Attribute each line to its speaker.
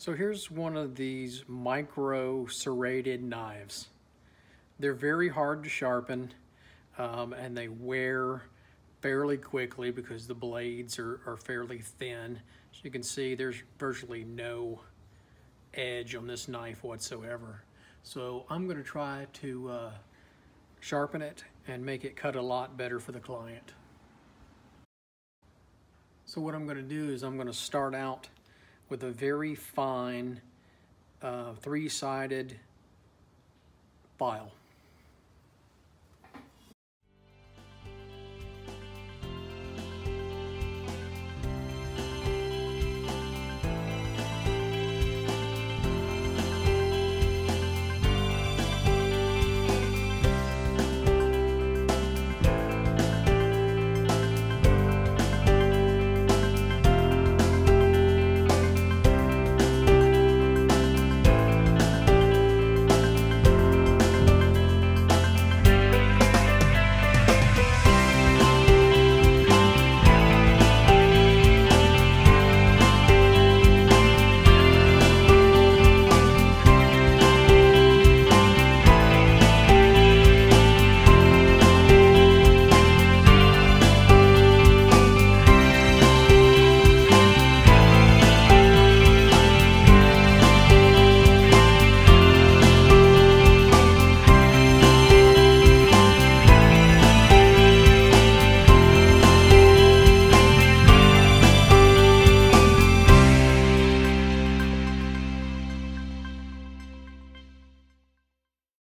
Speaker 1: So here's one of these micro serrated knives. They're very hard to sharpen and they wear fairly quickly because the blades are fairly thin. As you can see, there's virtually no edge on this knife whatsoever. So I'm going to try to sharpen it and make it cut a lot better for the client. So what I'm going to do is I'm going to start out with a very fine three-sided file.